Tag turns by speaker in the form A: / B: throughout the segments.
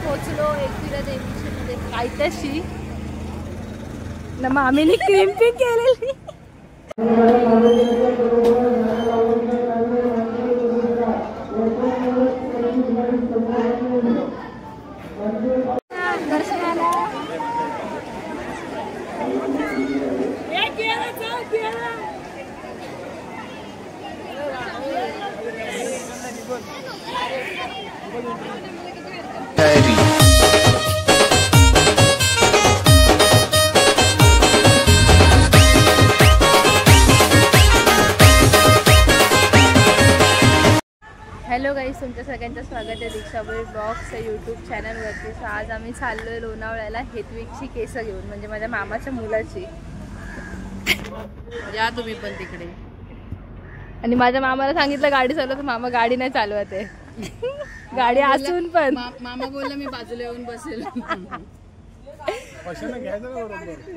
A: पोहोचलो एकविरा देवीच्या मध्ये कायतशी ना मामीने क्रिम्पिंग केलेली. हॅलो गाईस, तुमच्या सगळ्यांचं स्वागत आहे दीक्षाबोई ब्लॉग्स या यूट्यूब चॅनलवरती. सो आज आम्ही चाललोय लोणावळ्याला हेतविकची केस घेऊन, म्हणजे माझ्या मामाच्या मुलाची.
B: या तुम्ही पण तिकडे.
A: आणि माझ्या मामाला सांगितलं गाडी चालव, तर मामा गाडी नाही चालवत आहे. गाडी असून पण
B: मामा बोलला मी बाजूला येऊन बसेल.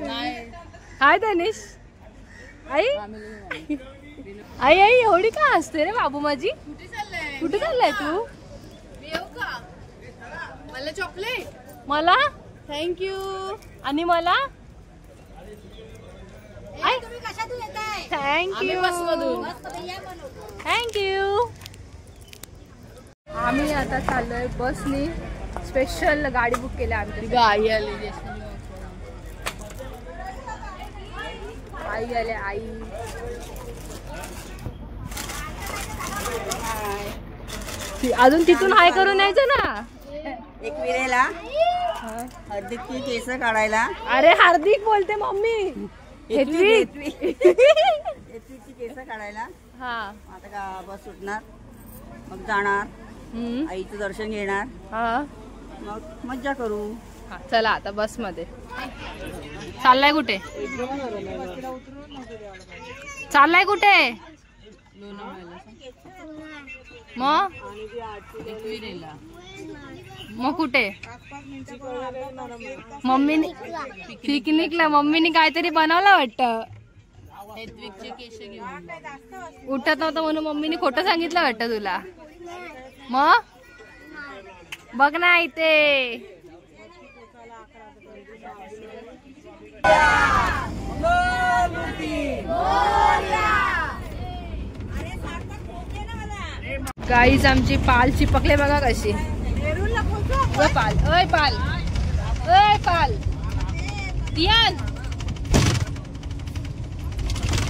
B: नाही
A: हाय तनिष. आई आई आई एवढी का असते रे बाबू माझी? कुठे चाललाय तू?
B: येऊ का? मला चॉकलेट.
A: मला
B: थँक्यू.
A: आणि मला
B: थँक्यू.
A: थँक्यू. आम्ही आता चाललोय बसनी. स्पेशल गाडी बुक केली आमची.
B: आई आली.
A: आई आले. आई अजून तिथून हाय करून यायचं ना.
B: एकविरेला हार्दिकची केस काढायला.
A: अरे हार्दिक बोलते मम्मी.
B: हेतवीची केस काढायला.
A: हा
B: आता का बस सुटणार, मग जाणार, आईचं दर्शन घेणार,
A: हा
B: मग मज्जा करू.
A: हा चला आता बस मध्ये. चाललाय कुठे? चाललाय कुठे? मग मग कुठे? मम्मीने पिकनिकला. मम्मीने काहीतरी बनवलं वाटतं. उठत नव्हतं म्हणून मम्मीने खोटं सांगितलं वाटतं तुला. मग बघ ना इथे. गाईज आमची पाल चिपकले बघा कशी. पाल अय पाल अय पाल दियान.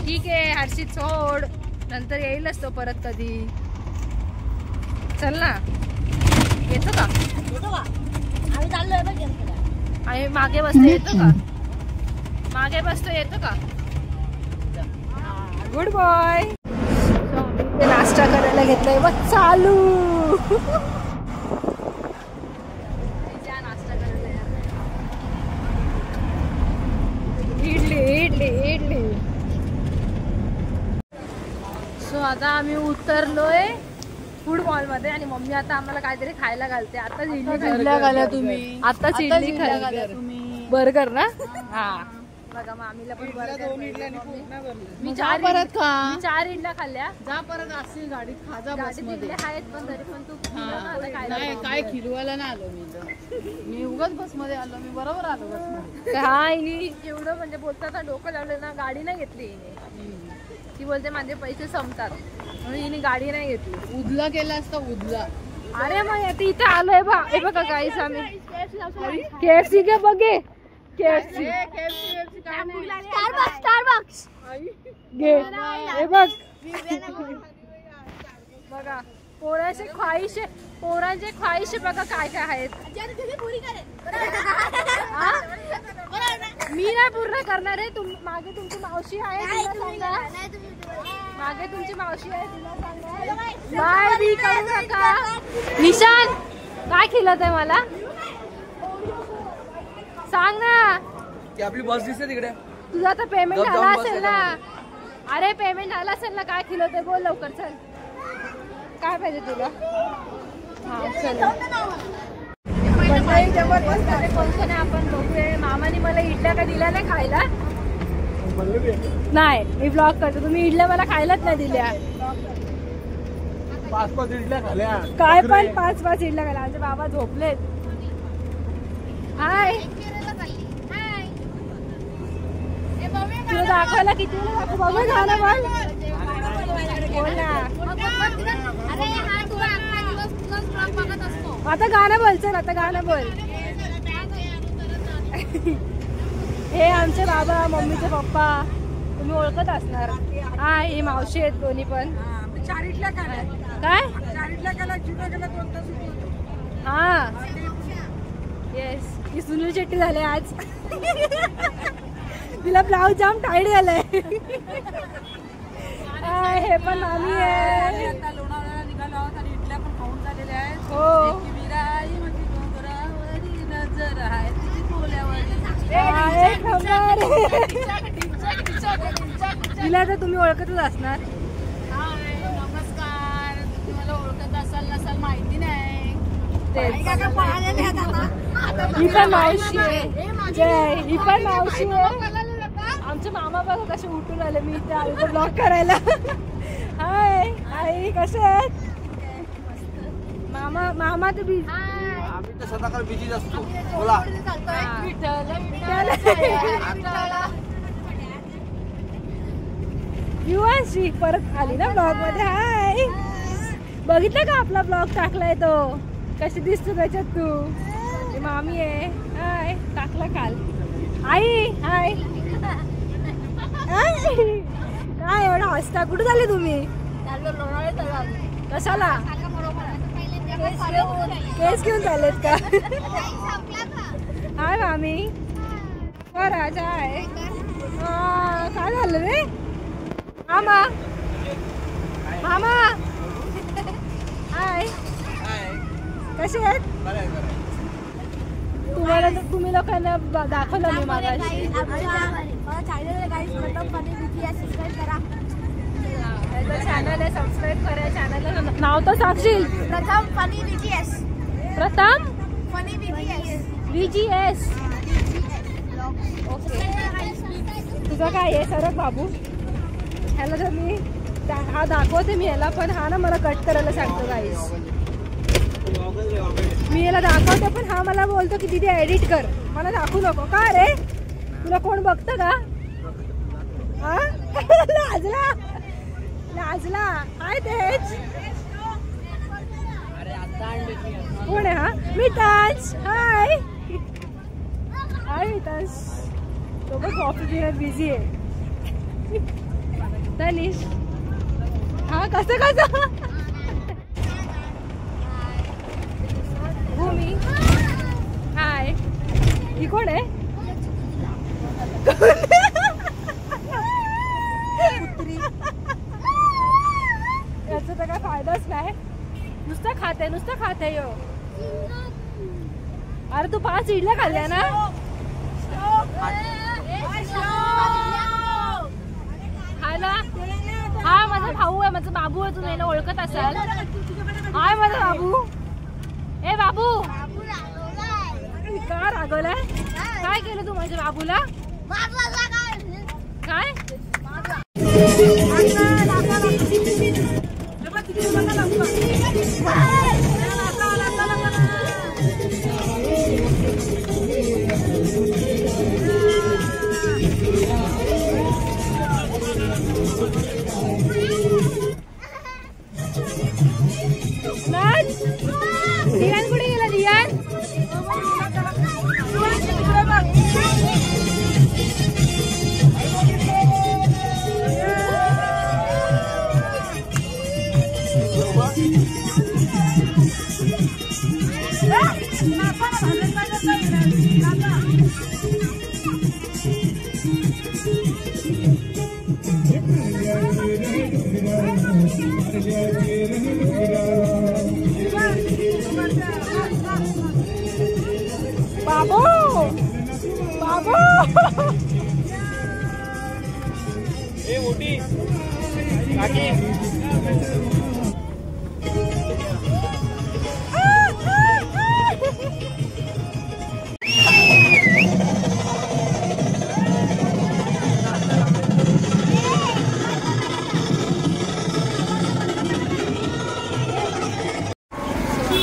A: ठीक आहे हर्षित सोड, नंतर येईलच तो परत कधी. चल ना. येतो का?
C: आम्ही चाललोय बघ.
A: आम्ही मागे बसतो. येतो का? मागे बसतो. येतो का? Good boy. नाश्ता करायला घेतलाय बघ चालू. नाश्ता करायला इडली इडली इडली. सो आता आम्ही उतरलोय फूड मॉल मध्ये आणि मम्मी आता आम्हाला काहीतरी खायला घालते. आता इडली
B: खाल्ल्या तुम्ही.
A: आताच इडली खाल्ली.
B: तुम्ही
A: बर्गर ना. हा बघा मामीला पण मी 4
B: परत खा.
A: 4 इडल्या खाल्ल्या.
B: जा परत असेल गाडीत खा. जा बस मध्ये
A: आहेत पण तरी पण तू
B: नाही काय खिलवायला नाही आलो मी तर. मी उगाच बस मध्ये आलो. मी बरोबर आलो बस मध्ये.
A: हा हिने एवढं म्हणजे बोलता डोकं लावलं ना. गाडी नाही घेतली हिने. ती बोलते माझे पैसे संपतात म्हणून हिने गाडी नाही घेतली.
B: उदला केला असता उदला.
A: अरे मग आता इथे आलोय बा. हे बघा गाईस आम्ही KFC घे बघे. KFC
C: स्टारबक्स
A: घे. हे बघ बघा पोरांचे ख्वाहिशे बघा काय काय आहेत. मी नाही पूर्ण करणार आहे. मागे तुमची मावशी आहे तिला सांगा. मागे तुमची मावशी आहे तिला सांगा. बाय बी करू नका. निशान काय खिलत आहे मला सांग ना.
D: ती आपली बस दिसते तिकडे.
A: तुझा आता पेमेंट आला असेल ना. अरे पेमेंट आला असेल ना. काय खिलत आहे बोल लवकर. चल काय पाहिजे तुला? हा चल कोणतं आपण बघूया. मामाने मला इडल्या का दिल्या नाही खायला. नाही मी ब्लॉग करतो. तुम्ही इडल्या मला खायलाच नाही दिल्या.
D: 5-5 इडल्या खाल्या.
A: काय पण 5-5 इडल्या खाल्या. आमचे बाबा झोपलेत. हाय तुला दाखवायला किती वेळ दाखवू बाबा गाणं बोल बोल ना आता गाणं बोल चल आता गाणं बोल हे आमचे बाबा मम्मीचे पप्पा तुम्ही ओळखत असणार हा ही मावशी आहेत दोन्ही पण काय हा येस ही सुनील शेट्टी झाले आज तिला ब्लाऊज जाम टाईट झालंय हे पण आम्ही आहे हो तिला तर तुम्ही ओळखतच असणार
B: नमस्कार तुम्ही मला ओळखत असाल नसाल माहिती नाही
A: ही पण मावशी आहे जय ही पण मावशी आहे आमचे मामा बघा कसे उठून आले मी इथे आले तर ब्लॉग करायला हाय आई कसे आहेत मामा मामा तर
D: आम्ही तर सदाकाळ बिझीच असतो बोला
A: युवांशी परत आली ना ब्लॉग मध्ये हाय बघितलं का आपला ब्लॉग टाकलाय तो कशी दिसतो त्याच्यात तू मामी आहे हाय टाकला काल आई हाय काय एवढा हसता कुठे झाले तुम्ही कशाला केस घेऊन चाललेत का हाय मामी राजा आहे काय झालं रे मामा मामा हाय कसे आहेत तुम्हाला तुम्ही लोकांना दाखवलं मी मागाशी चॅनल आहे सबस्क्राईब करा चॅनलला नाव तर सांगशील प्रथम VGS ओके तुझं काय आहे सरक बाबू ह्याला जर मी हा दाखवते मी ह्याला पण हा ना मला कट करायला सांगतो गाईस मी याला दाखवते पण हा मला बोलतो की दीदी एडिट कर मला दाखवू नको का रे तुला कोण बघतं का हा लाजला लाजला हाय तेज कोण आहे हा मिताज हाय हाय मिताज तो पण कॉफी पिण्यात बिझी आहे तनिष हा कसं कसं भूमी हाय ही कोण आहे याचा तर काय फायदाच नाही नुसतं खाते यो अरे तू 5 इडल्या खाल्ल्या ना खायला हा माझा भाऊ आहे माझा बाबू आहे तुम्ही ओळखत असाल हाय माझा बाबू ए बाबू का रागवलाय काय केलं तू माझ्या बाबूला काय दियान कुठे गेला दियान बाबू बाबू
D: ए मोठी काकी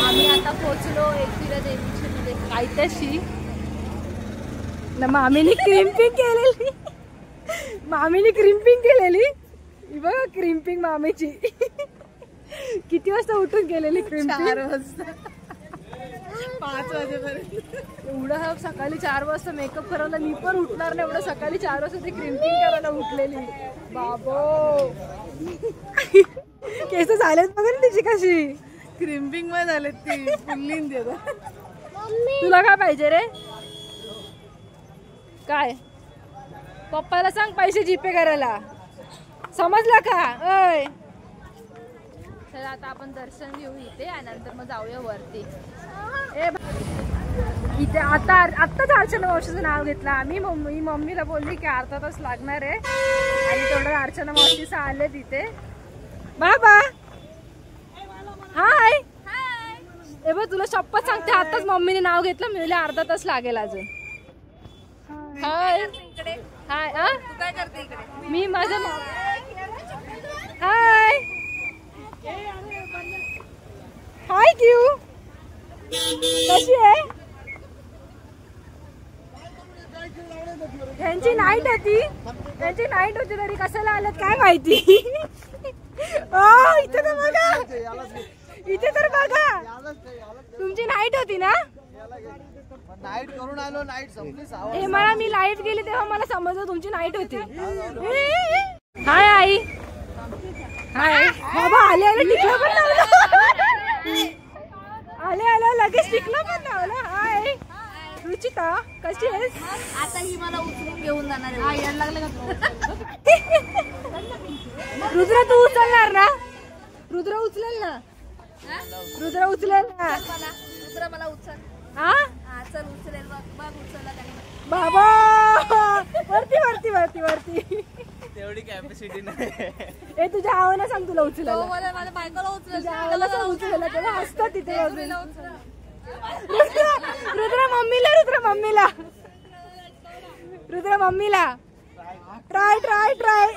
A: आम्ही आता पोहोचलो एकविरा देवीच्या मध्ये कायत्याशी मामीने क्रिम्पिंग केलेली. मामीने क्रिम्पिंग केलेली. ही बघा क्रिम्पिंग मामीची. किती वाजता उठून केलेली क्रिम्पिंग?
B: 4 वाजता 5 वाजेपर्यंत.
A: एवढं सकाळी 4 वाजता मेकअप करायला मी पण उठणार नाही. एवढं सकाळी 4 वाजता ती क्रिम्पिंग करायला उठलेली. बाबो केस झालेत बघा ना तिची कशी.
B: क्रिम्पिंग मध्ये झाले ती पुल्लीन देतात.
A: तुला काय पाहिजे रे? काय पप्पाला सांग पैसे जीपे करायला. समजला का? ओय चला आता आपण दर्शन घेऊ इथे आणि नंतर मग जाऊया वरती. इथे आत्ताच अर्चना मावशीचं नाव घेतलं आम्ही. मम्मीला बोलली की अर्धा तास लागणार आहे आणि तेवढं अर्चना मावशीचं आले तिथे. बाबा हाय. ए बघ तुला शपथ सांगते आताच मम्मीने नाव घेतलं. मी अर्धा तास लागेल अजून. हाय हाय.
C: काय करते इकडे?
A: मी माझं हाय हाय क्यू कशी आहे? त्यांची नाईट होती. त्यांची नाईट होती तरी कशाला आल्यात काय माहिती. इथे तर बघा. इथे तर बघा. तुमची नाईट होती ना?
D: नाईट करून आलो. नाईट संपली 6 वाजता.
A: हे मला मी लाईव्ह गेली तेव्हा मला समजलं तुमची नाईट होती. हाय आई. हाय बाबा. आले आले टिकलं पण लावलं. आले आले लगेच टिकलं पण लावलं. हाय रुचिता कशी आहेस?
C: आता ही मला उचलून घेऊन जाणार आहे.
B: यायला लागलं का?
A: रुद्र तू उचलणार ना? रुद्र उचलेल ना? रुद्र उचलेल ना?
C: दुसरा मला उचल.
A: हा
C: चल उचलेल. बघ उचलला त्याने.
A: बाबा वरती वरती वरती वरती.
D: तेवढी कॅपॅसिटी नाही.
A: ए तुझ्या आवाना सांग तुला उचलायला.
C: मला माझ्या बायकोला उचल.
A: तुझ्या आवाला सांग उचलायला. तेव्हा हसतात तिथे अजून. रुद्र मम्मीला. रुद्र मम्मीला. रुद्र मम्मीला. Try try try.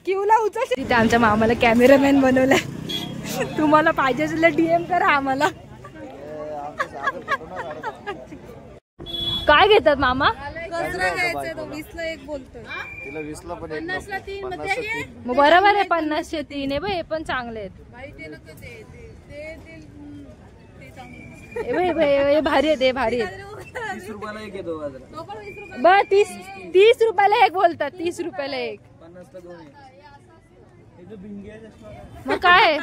A: किवला उचल. तिथे आमच्या मामाला कॅमेरामॅन बनवलाय. तुम्हाला पाहिजे असेल डीएम करा आम्हाला. काय घेतात मामा?
C: गजरा घ्यायचंय. तो 20ला 1 बोलतोय.
D: तिला 20ला पण
B: 50ला 3 मग ते घे.
A: मग बरोबर आहे. 50चे 3 आहे. हे पण चांगले आहेत.
B: बाई ते नको ते चांगलं.
A: हे भारी आहे. ते भारी आहेत.
D: 30 रुपयाला एक येतो बाजारात.
A: बर 30 रुपयाला एक बोलतात. 30 रुपयाला एक.
D: 50ला 2 आहे.
A: मग काय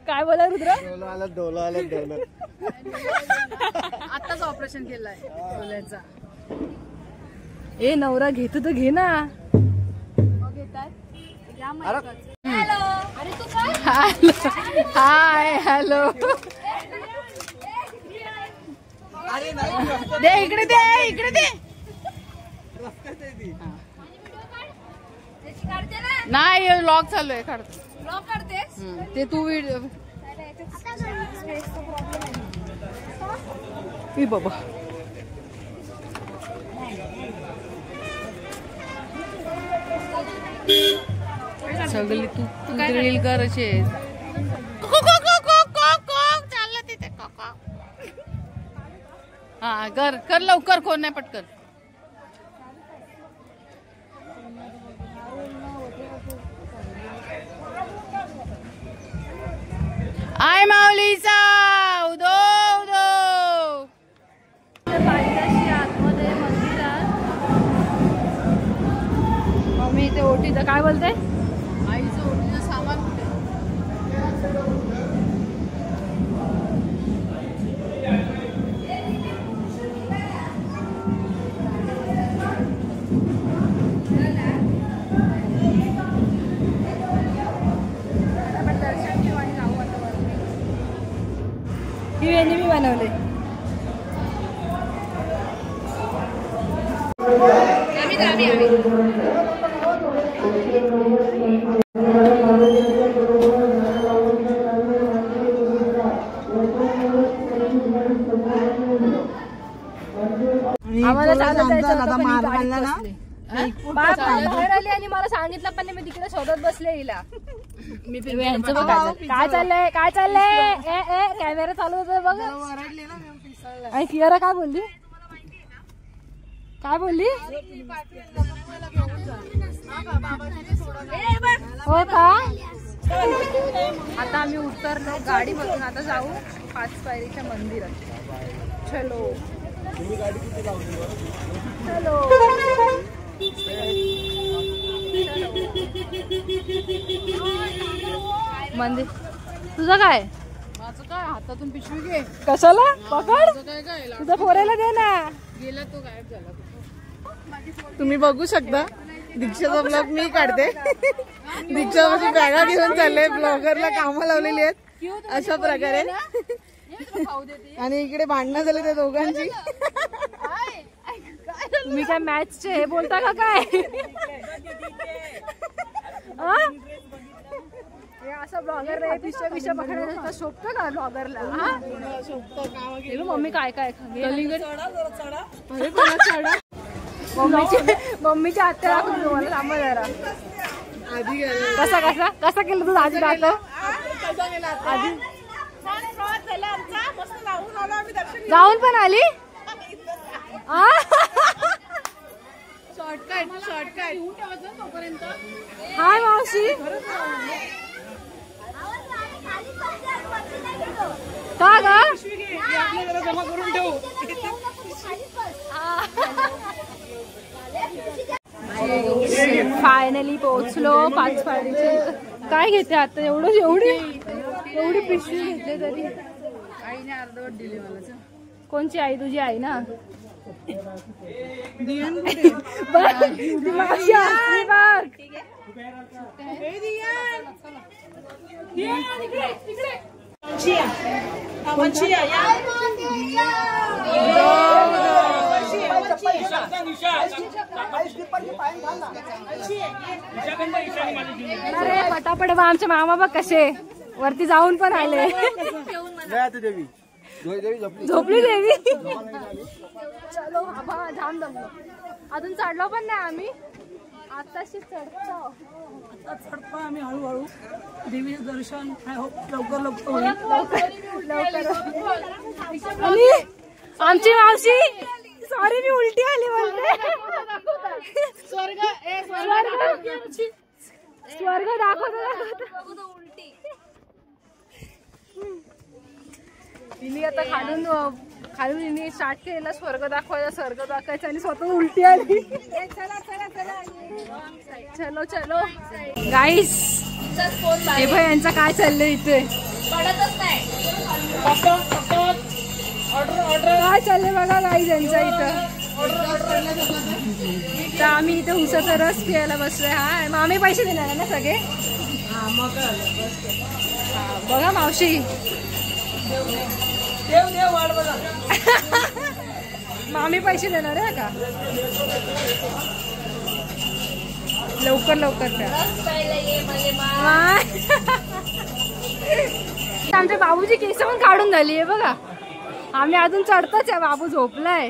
A: काय बोला रुद्र?
D: डोला आला.
B: आताच ऑपरेशन केलंय डोळ्याचा.
A: ए नवरा घेतो तर घे ना. Hi hello.
B: दे इकडे दे इकडे दे. नाही लॉक चालू आहे. काढतो.
C: ब्लॉक करतेस?
B: ते तू व्हिडिओ. बाबा सगळी तू रील कर अशी चाललं तिथे. हा कर कर लवकर. कोण नाही पटकन. आय माऊलीचा उदो उदो.
A: आतमध्ये मंदिरात मम्मी इथे ओटीचं काय बोलते?
B: आईचं ओटीचं सामान कुठे?
A: ही वेणी मी बनवले. आम्हाला चालत जायचं होतं, पण ही गाडीत बसली. बाहेर आली आणि मला सांगितलं पण नाही. मी तिकडे शोधत बसले हिला. यांचं बघ काय चाललंय काय चाललंय. ए ए कॅमेरा चालू होतोय बघ. आणि कियारा काय बोलली काय बोलली. हो का. आता आम्ही उतरलो गाडीमधून. आता जाऊ 5 पायरीच्या मंदिरात. चलो चलो. मंदिर तुझं काय.
B: माझं काय हातातून पिशवी घे.
A: कशाला पकड.
B: काय
A: तुझं पोरायला दे ना.
B: गेला तो गायब झाला.
D: तुम्ही बघू शकता दीक्षाचा ब्लॉग मी काढते. दीक्षा माझी बॅगा घेऊन चालले. ब्लॉगरला कामं लावलेली आहेत अशा प्रकारे. आणि इकडे भांडणं झाले त्या दोघांची.
A: तुम्ही काय मॅचचे हे बोलता का काय. असं ब्लॉगर पिशा पकडायला शोभतं का ब्लॉगरला. मम्मी काय काय मम्मीच्या हात दाखवून तुम्हाला थांबा जरा. कसा कसा कसा केलं तू आधी दाखव. आधी जाऊन पण आली.
B: शॉर्टकट
A: हाय मावशी. का ग
D: जमा करून ठेवू.
A: फायनली पोहोचलो 5 पायरीचे. काय घेते आता एवढी पिशवी घेतली तरी.
B: आईने अर्धवट दिली मला.
A: कोणची आई. तुझी आई ना. अरे पटापट बा. आमचे मामा बघ कसे वरती जाऊन पण आले. झोपली देवी. चलो आबा जाम दमलो. अजून चढलो पण नाही आम्ही. आताशी चढतो
E: आम्ही हळूहळू. देवीचं दर्शन लवकर.
A: आणि आमची मावशी. सॉरी मी उलटी आली बोलते. स्वर्ग दाखवतो उलटी. तिने आता खालून हिने स्टार्ट केलेला स्वर्ग दाखवायचा आणि स्वतः उलटी आली. चलो चलो गाईस. हे भाई यांचं काय चाललंय इथे. काय चाललंय बघा गाईस यांच्या इथं. तर आम्ही इथे उसाचा रस प्यायला बसलोय. हा मामी पैसे देणार आहे ना सगळे. बघा मावशी. मामी पैसे देणार आहे का. लवकर द्या. आमच्या बाबूची केस पण काढून झाली आहे बघा. आम्ही अजून चढतोच आहे. बाबू झोपलाय.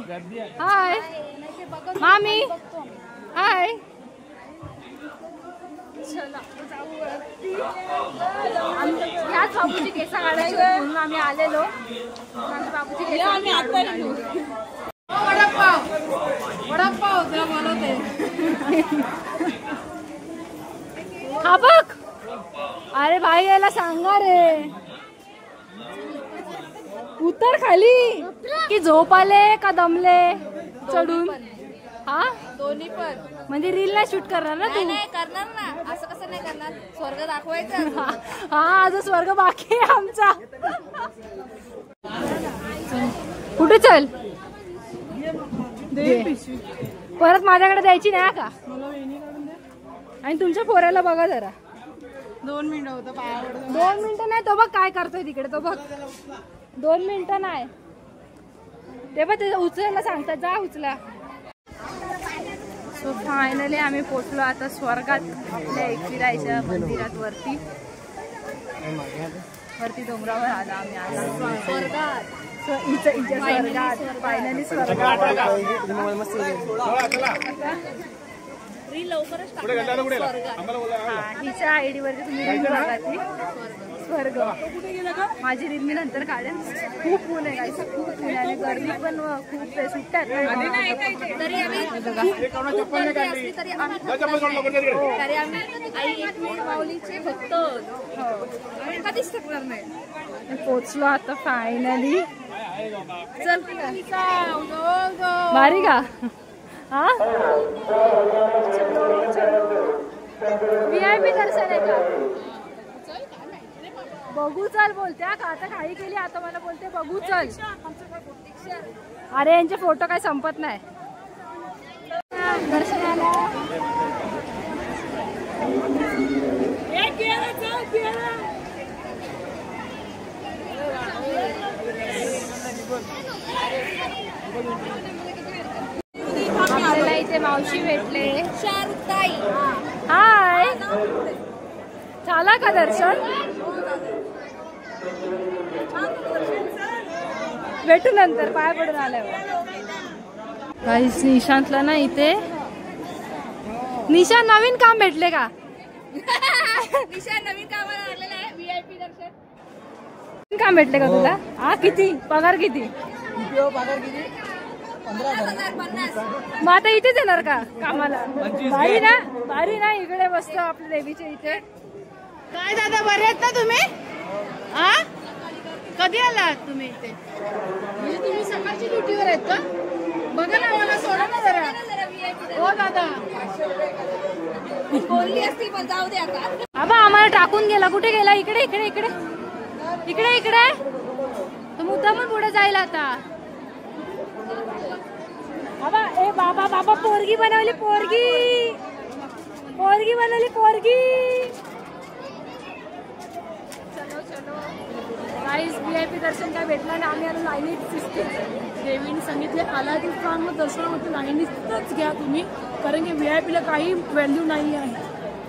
A: हाय मामी. हाय. ह्याच बाबूची केस काढायची म्हणून आम्ही आलेलो. बाबूची केस
B: वडापाव जरा बोलवते.
A: हा बघ. अरे भाई याला सांगा रे. उतर खाली की झोप आले का दमले चढून. हा
C: दोन्ही पण.
A: म्हणजे रील नाही शूट करणार ना तू.
C: नाही करणार ना. असं कसं नाही करणार. स्वर्ग दाखवायचं.
A: हा अजून स्वर्ग बाकी आहे आमचा. कुठे चल. परत माझ्याकडे द्यायची नाही का. आणि तुमच्या पोऱ्याला बघा जरा.
B: 2 मिनिटं होतं.
A: 2 मिनिटं नाही. तो बघ काय करतोय तिकडे. तो बघ 2 मिनिटं नाही. ते बघ ते उचलायला सांगतात. जा उचला. सो फायनली आम्ही पोचलो आता स्वर्गात. आपल्या एकविरायच्या मंदिरात वरती डोंगरावर आला आम्ही. आता स्वर्गात. स्वर्गात फायनली स्वर्गात. हिच्या आयडी वरती तुम्ही रील बघा ती स्वर्ग. माझी रील मी नंतर काढेन. खूप ऊन आहे गाईस, खूप ऊन आहे. गर्दी पण खूप आहे. सुट्ट्यात
C: तरी आम्ही आई एकवीर माऊलीचे भक्त कधीच थकणार नाही.
A: पोचलो आता फायनली.
C: चल
A: भारी का? हा VIP दर्शन आहे का? बघू चल बोलते का? आता काही केली, आता मला बोलते बघू चल. अरे यांचे फोटो काय संपत नाही. दर्शनाला आपल्याला इथे मावशी भेटले.
C: शारुताई
A: हाय, झाला का दर्शन? भेटू नंतर, पाय पडून आल्यावर. काहीच निशांतला ना इथे. निशांत नवीन काम भेटले का?
C: निशा नवीन कामाला लागलेला आहे. VIP दर्शन
A: काम भेटले का तुला? हा किती पगार? किती?
C: 50,000.
A: मग आता इथेच येणार का कामाला? भारी ना, भारी ना. इकडे बसतो आपल्या देवीच्या इथे.
B: काय दादा, बरे आहेत ना तुम्ही? हा, कधी आलात तुम्ही इथे? म्हणजे तुम्ही सकाळची ड्युटीवर आहेत का? बघा ना, मला सोडा ना जरा. हो दादा,
C: बोलली असती पण जाऊ दे आता.
A: आबा आम्हाला टाकून गेला. कुठे गेला? इकडे इकडे इकडे इकडे इकडे. तो मुद्दा पण पुढे जाईल आता. बाबा ए बाबा बाबा, पोरगी बनवली. पोरगी पोरगी बनवली. पोरगी. चलो चलो गाईस, VIP दर्शन काय भेटलं ना. आम्ही आलो लाईनीत दिसते.
E: देवीने सांगितले आला की मग दर्शनामध्ये लाईनीतच घ्या तुम्ही, कारण की VIP ला काही व्हॅल्यू नाही आहे.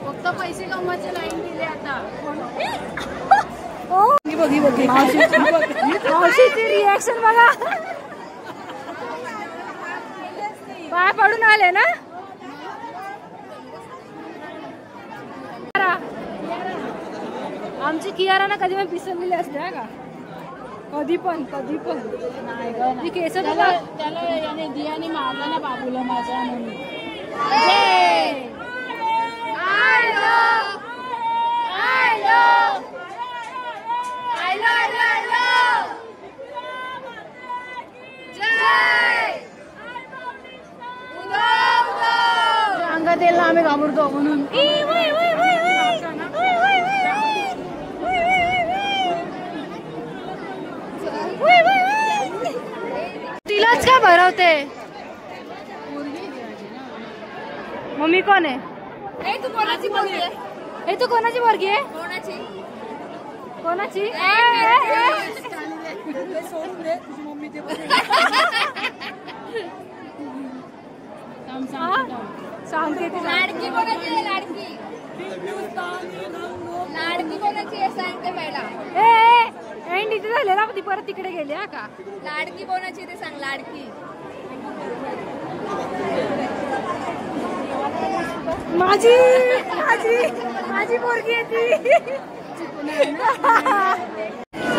B: फक्त पैसे कमवायचे लाईन दिले आता.
A: मावशीची रिॲक्शन बघा. पाय पडून आले ना. आमची कियारा ना कधी पण पिसवलेली असते का? कधी पण कधी पण नाही. केस
B: त्याला याने दियाने मारला ना बाबूला माझ्या म्हणून. अंगात येईल ना आम्ही घाबरतो म्हणून.
A: तिलाच काय भरवते? मम्मी कोण आहे?
C: ए तू कोणाची बोलते?
A: हे तू कोणाची पोरगी आहे?
C: कोणाची?
A: कोणाची?
E: सोडून दे तुझी मम्मी ते
A: सांगते ती.
C: लाडकी कोणाची आहे? लाडकी लाडकी कोणाची आहे सांगते पहिला.
A: एंड इथे झाले ना, ती परत तिकडे गेली. हा का?
C: लाडकी कोणाची ते सांग. लाडकी
A: माझी माझी माझी पोरगी आहे ती.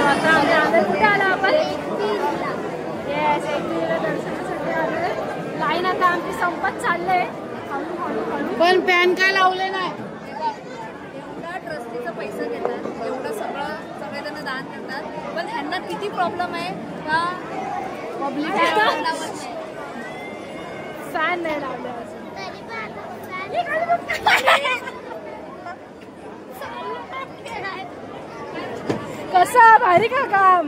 A: आता आम्ही कुठे आलो आपण? येस, एकविरा दर्शनासाठी आलोय. लाईन आता आमची संपत चाललंय.
B: पण पॅन काय लावले नाही.
C: एवढा ट्रस्टीचा पैसा घेतात, एवढं सगळेजण दान करतात, पण ह्यांना किती प्रॉब्लेम आहे का पब्लिक
A: फॅन नाही लावले असं. कसं भारी का काम?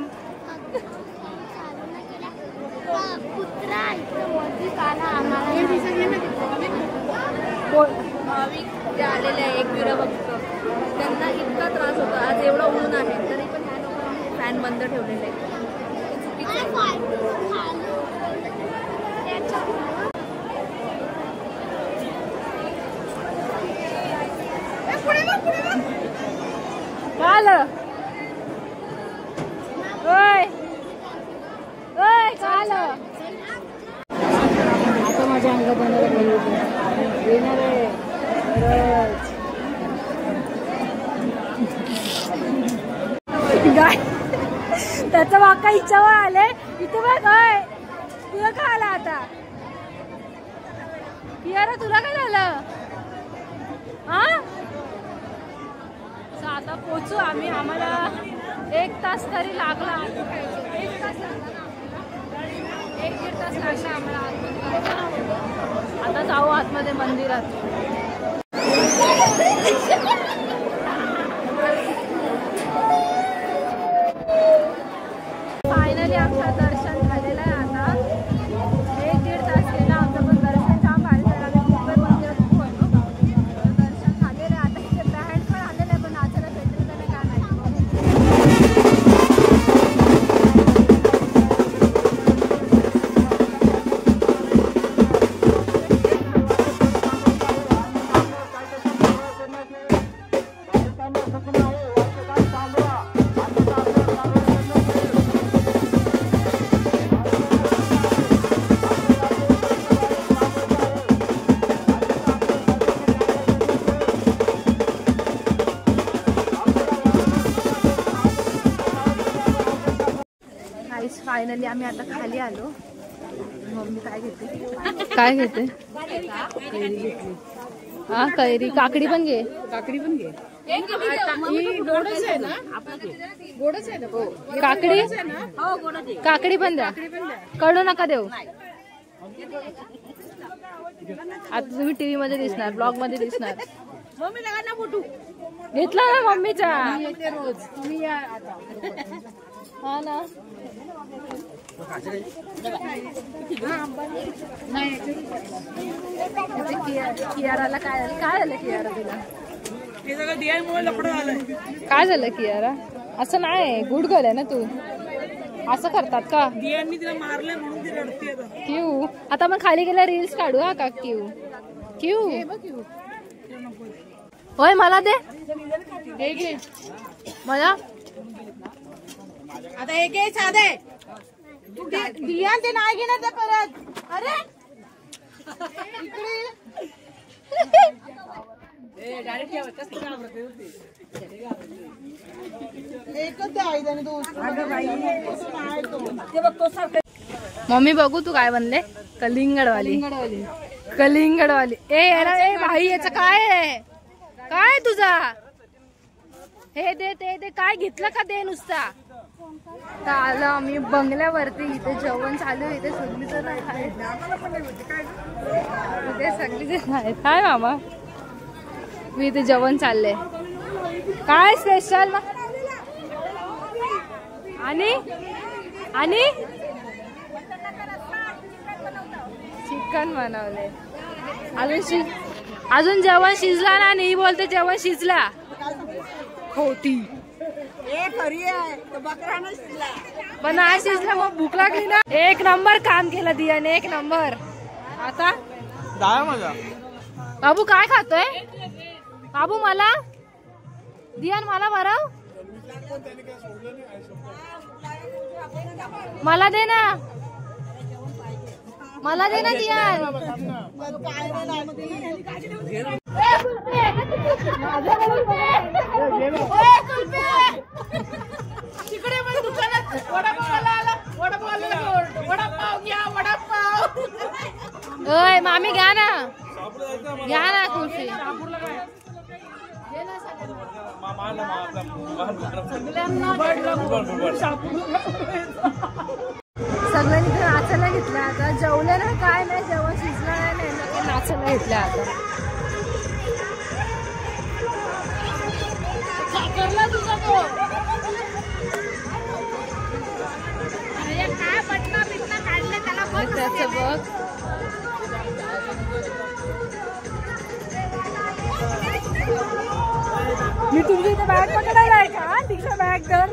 C: भाविक जे आलेले आहे एकविरा भक्त, त्यांना इतका त्रास होतो. आज एवढं ऊन आहे तरी पण ह्या लोकांनी फॅन बंद ठेवलेले आहे.
A: झालं. ओय ओय झालं.
B: आता माझ्या अंगात येणार आहे.
A: गाय त्याचा वाका हिच्यावर आले इथे बघ. काय तुला काय आला आता कियारा, तुला काय झालं? हा आता पोचू आम्ही. आम्हाला 1 तास तरी लागला. 1 तास लागला ना, 1-1.5 तास लागला आम्हाला. आता जाऊ आतमध्ये मंदिरात. फायनली आमचं दर्शन झालेलं आहे. आता 1-1.5 तास गेला आमचं, पण दर्शन छान भारी झालं. आम्ही मुंबई मंदिरात खूप होतो. दर्शन झालेलं आहे. आता इथे बँड पण आलेलं आहे, पण नाचायला भेटेल का नाही काय फायनली आम्ही आता खाली आलो. मम्मी काय घेते? काय घेते? हा कैरी. काकडी पण घे.
B: काकडी पण घे. गोडच आहे ना? गोडच आहे ना?
A: काकडी काकडी पण द्या. कडू नका देऊ. आता तुम्ही टीव्ही मध्ये दिसणार, ब्लॉग मध्ये दिसणार.
B: मम्मी लगा ना फोटो
A: घेतला ना मम्मीचा.
B: येते रोज. तुम्ही या आता.
A: हा ना. कियाराला काय झालं? कियारा तुला काय झालं? कियारा असं नाही. गुड गर्ल आहे ना तू. असं करतात का?
E: तिला मारलंय म्हणून ती रडते.
A: क्यू आता मग खाली गेल्या रील्स काढू. हा का? क्यू होय मला दे. मला
B: आता एक साधे दिया ते नाही घेणार ते परत. अरे
A: मम्मी बघू तू काय बनले. कलिंगडवाली. ए भाई याचं काय आहे? काय तुझा? हे दे ते दे. काय घेतलं का? दे नुसता. तर आलं आम्ही बंगल्यावरती. इथे जेवण चालू आहे. इथे सगळी जण आहेत. इथे सगळी जण आहेत. काय मामा मी इथे जेवण चाललंय. काय स्पेशल? आणि चिकन बनवले. अजून जेवण शिजला ना. नाही बोलते जेवण शिजला. खोटी पण नाही शिजला. मग भूक लागली ना. 1 नंबर काम केलं दियाने. 1 नंबर. आता बाबू काय खातोय? बाबू मला दियान मला भरव. मला दे ना. मला दे ना दियान.
B: तिकडे पण दुकानात वडापाव घ्या.
A: ओय मामी घ्या ना. कुल्फी. सगळ्यांनी इथे नाचायला घेतलं. आता जेवलं ना काय नाही. जेवण शिजलं नाही. नाचायला घेतलं आता.
B: काय बटना बिटना काढलं त्याला बघ.
A: त्याचं बघ. मी तुमची इथे बॅग पकडायला आहे का? दीक्षा बॅग तर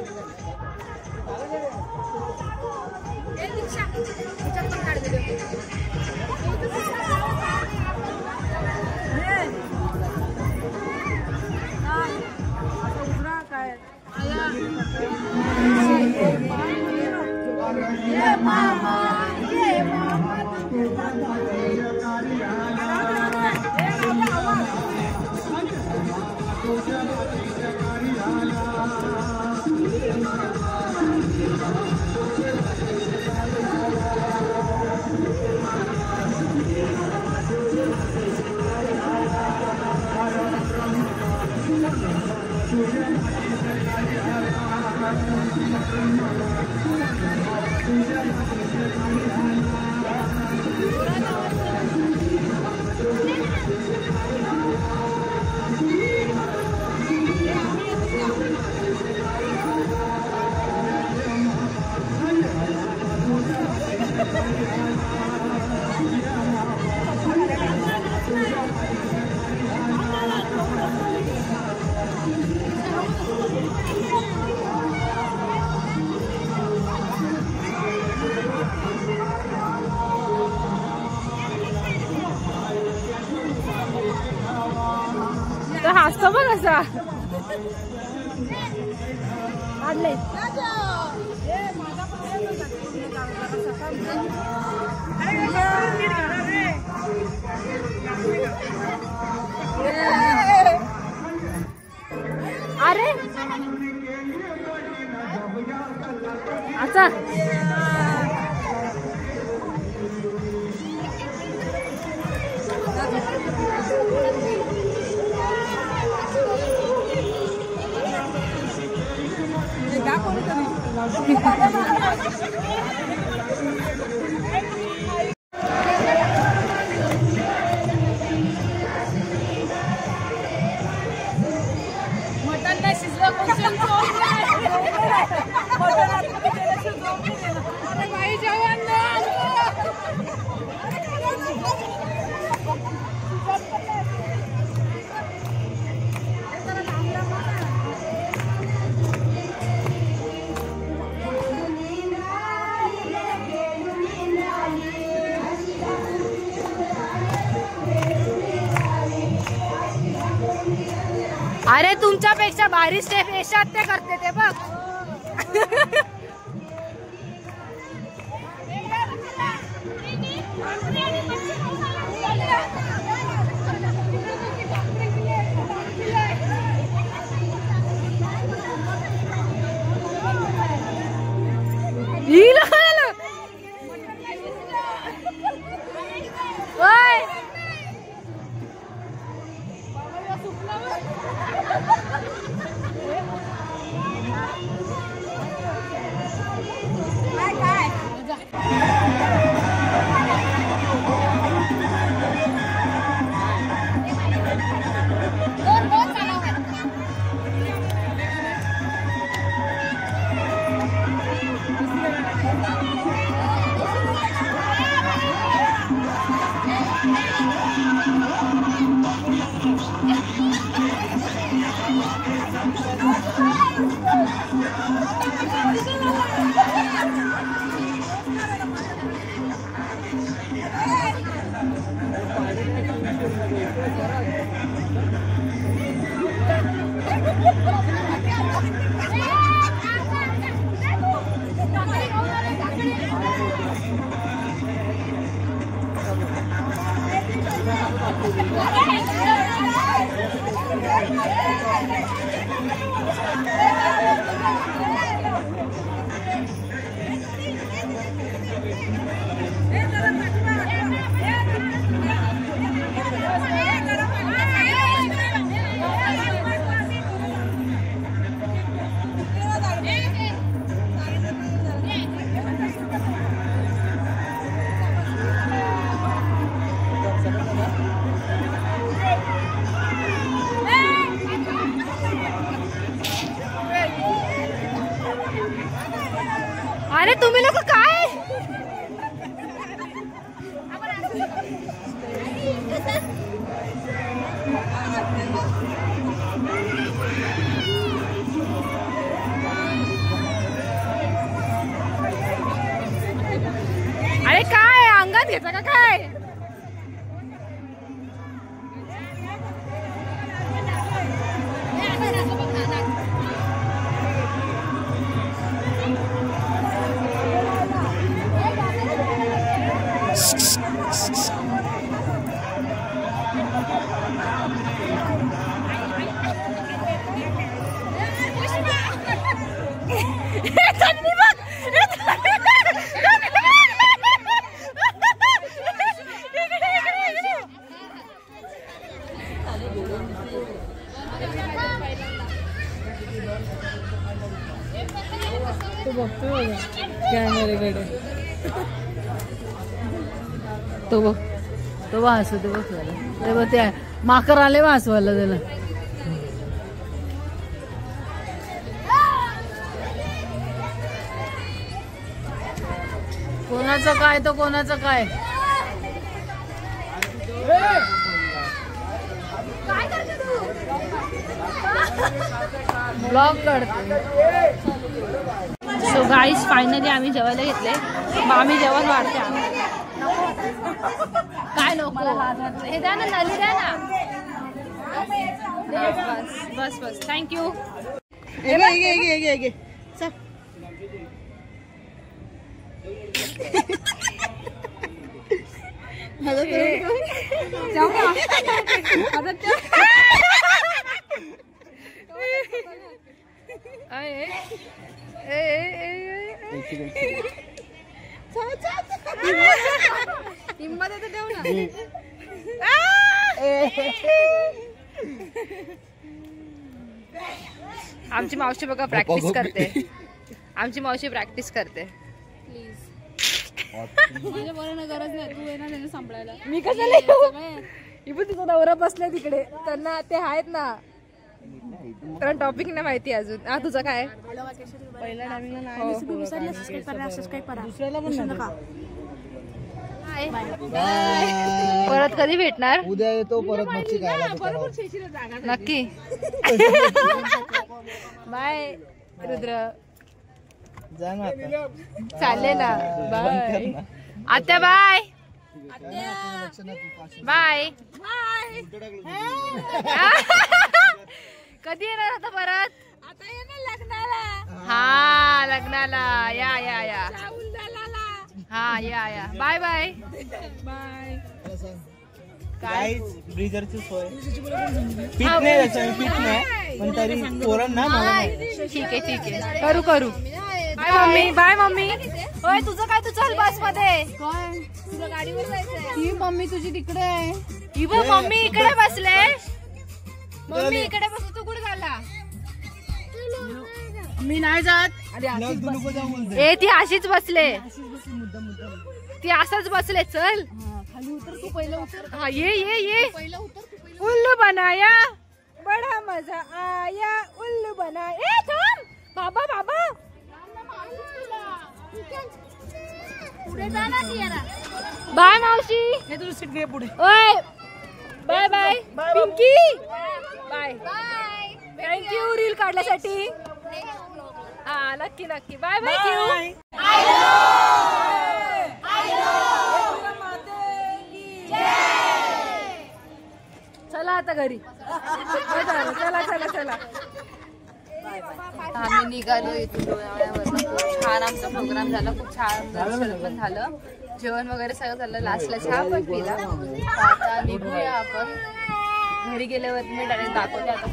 A: हसतो बघ असा काढले. अरे अच्छा
B: मटन नाही शिजलं बाई जेवण
A: अरे तुमच्यापेक्षा भारी स्टेप यशात ते करते ते बघ. अरे तुम्ही लोक काय अरे काय अंगात घेता का काय?
D: तो बघतोय कॅमेरेकडे.
B: तो बघ हसू ते बघ ते बघ ते माकर आले बा हसवायला त्याला. कोणाचं काय तो कोणाचं काय. ब्लॉग काढते.
A: सो गाईज फायनली आम्ही जेवायला घेतले. मग आम्ही जेवण वाढते. काय नको हे द्या ना, नली द्या ना. बस बस थँक्यू. हिम्मत आहे तर ठेव ना. आमची मावशी बघा प्रॅक्टिस करते. आमची मावशी प्रॅक्टिस करते.
C: माझ्या बरोबर गरज नाही, तू येणार त्याने सांभाळायला.
A: मी कशाला येऊ? इबू तुझा नवरा बसलाय तिकडे, त्यांना ते आहेत ना. तर टॉपिक नाही माहिती अजून. हा तुझा काय?
D: पहिल्या टायमिंगला नाही दुसऱ्याला पण
A: परत कधी भेटणार?
F: उद्या येतो परत मच्छी खायला.
A: नक्की. बाय रुद्र.
F: जा ना आता.
A: चालेल ना. बाय आत्या. Bye bye. कधी येणार आता परत?
C: आता येणार लग्नाला.
A: हा लग्नाला या या या. हा या या. Bye bye bye.
F: काय ब्रीजरची सोय फिट नाही, फिट नाही पण तरी पोरण ना मला.
A: ठीक आहे ठीक आहे, करू करू. Bye mummy. Bye mummy. होय तुझं काय? तू चल बस मध्ये.
C: काय तुला गाडीवर जायचंय?
B: ही मम्मी तुझी तिकडे आहे.
A: ही बघ मम्मी इकडे बसले. मम्मी इकडे बस. तू कुठे झाला?
B: मी नाही जात.
A: ए ती अशीच बसले. ती असंच बसले. चल
B: खाली उतर तू, पहिलं उतर.
A: हा ये ये ये.
B: पहिलं उतर तू.
A: उल्लू बनाया बडा मजा आया. उल्लू बनाया. ए थांब बाबा बाबा.
C: पुढे जा ना ती याला.
A: बाय मावशी.
B: हे तुझं सीट घे पुढे.
A: ओय bye bye Pinky. Bye
C: bye.
A: Thank you reel काढण्यासाठी. हा नक्की नक्की. बाय बाय क्यू. चला आता घरी. चला चला चला. आम्ही निघालो इथून लोणावळ्यावरून. खूप छान आमचा प्रोग्राम झाला. खूप छान दर्शन पण झालं. जेवण वगैरे सगळं झालं. लास्टला चहा पण पिला. आता निघूया आपण. घरी गेल्यावर मी डायरेक्ट दाखवते आता